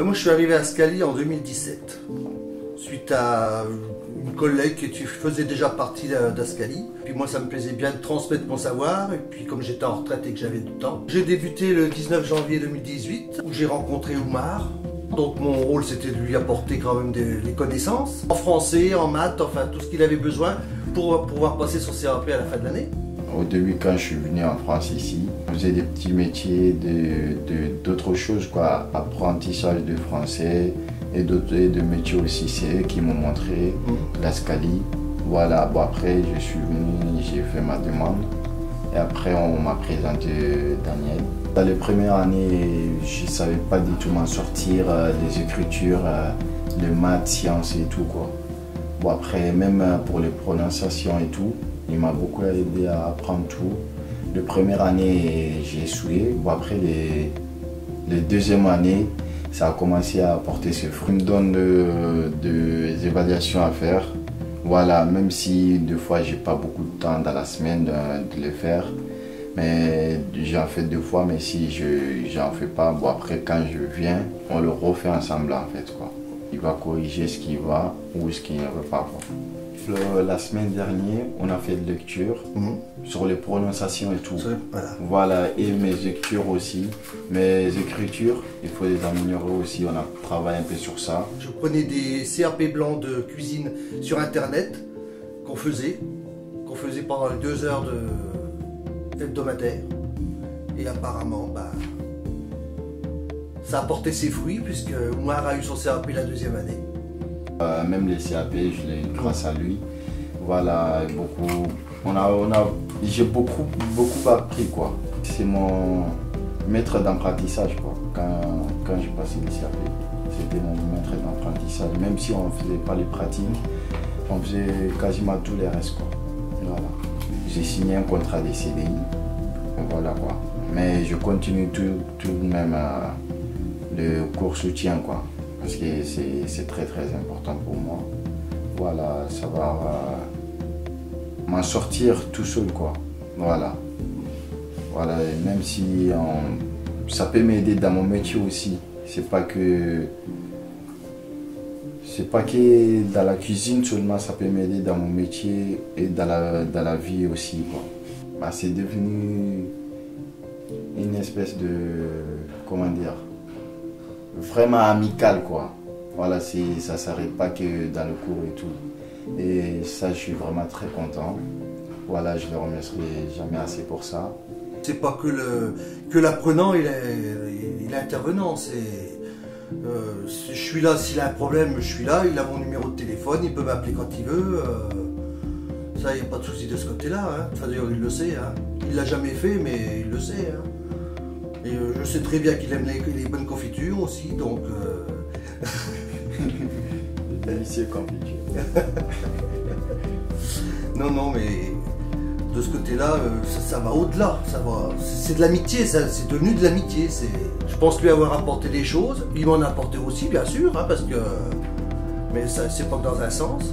Moi, je suis arrivé à Ascali en 2017, suite à une collègue qui faisait déjà partie d'Ascali. Puis moi, ça me plaisait bien de transmettre mon savoir, et puis comme j'étais en retraite et que j'avais du temps. J'ai débuté le 19 janvier 2018, où j'ai rencontré Oumar. Donc mon rôle, c'était de lui apporter quand même des connaissances, en français, en maths, enfin tout ce qu'il avait besoin pour pouvoir passer son CAP à la fin de l'année. Au début, quand je suis venu en France ici, je faisais des petits métiers, d'autres choses, quoi, apprentissage de français et de métiers aussi. C'est eux qui m'ont montré l'Ascali. Voilà, bon après je suis venu, j'ai fait ma demande et après on m'a présenté Daniel. Dans les premières années, je ne savais pas du tout m'en sortir, les écritures, les maths, sciences et tout, quoi. Bon après, même pour les prononciations et tout, il m'a beaucoup aidé à apprendre tout. La première année, j'ai essuyé. Bon, après, les deuxième année, ça a commencé à porter ses fruits. Il me donne des évaluations à faire. Voilà, même si des fois, j'ai pas beaucoup de temps dans la semaine de les faire. Mais j'en fais 2 fois, mais si j'en fais pas, bon après, quand je viens, on le refait ensemble, en fait, quoi. Il va corriger ce qui va ou ce qui ne va pas, quoi. La semaine dernière, on a fait de lecture sur les prononciations et tout. Voilà, et mes lectures aussi. Mes écritures, il faut les améliorer aussi. On a travaillé un peu sur ça. Je prenais des CAP blancs de cuisine sur Internet qu'on faisait pendant les 2 heures hebdomadaires. Et apparemment, ça a porté ses fruits puisque Oumar a eu son CAP la 2e année. Même les CAP, je l'ai eu grâce à lui. Voilà, j'ai beaucoup appris, quoi. C'est mon maître d'apprentissage, quoi. Quand j'ai passé les CAP, c'était mon maître d'apprentissage. Même si on ne faisait pas les pratiques, on faisait quasiment tous les restes, quoi. Voilà. J'ai signé un contrat de CDI. Voilà, quoi. Mais je continue tout de même le cours soutien, quoi. Parce que c'est très important pour moi. Voilà, savoir m'en sortir tout seul, quoi. Voilà. Voilà, même si ça peut m'aider dans mon métier aussi. C'est pas que dans la cuisine seulement, ça peut m'aider dans mon métier et dans la vie aussi, quoi. C'est devenu une espèce de, comment dire, vraiment amical, quoi. Voilà, ça ne s'arrête pas que dans le cours et tout. Et ça, je suis vraiment très content. Voilà, je ne le remercierai jamais assez pour ça. C'est pas que l'apprenant et l'intervenant. Je suis là, s'il a un problème, je suis là, il a mon numéro de téléphone, il peut m'appeler quand il veut. Ça, il n'y a pas de souci de ce côté-là. Hein. Enfin, d'ailleurs, il le sait. Hein. Il ne l'a jamais fait, mais il le sait. Hein. Et je sais très bien qu'il aime les bonnes confitures aussi, donc... Délicieux confiture. Non, mais de ce côté-là, ça va au-delà. C'est de l'amitié, c'est devenu de l'amitié. Je pense lui avoir apporté des choses. Il m'en a apporté aussi, bien sûr, hein, parce que... Mais ça, c'est pas que dans un sens.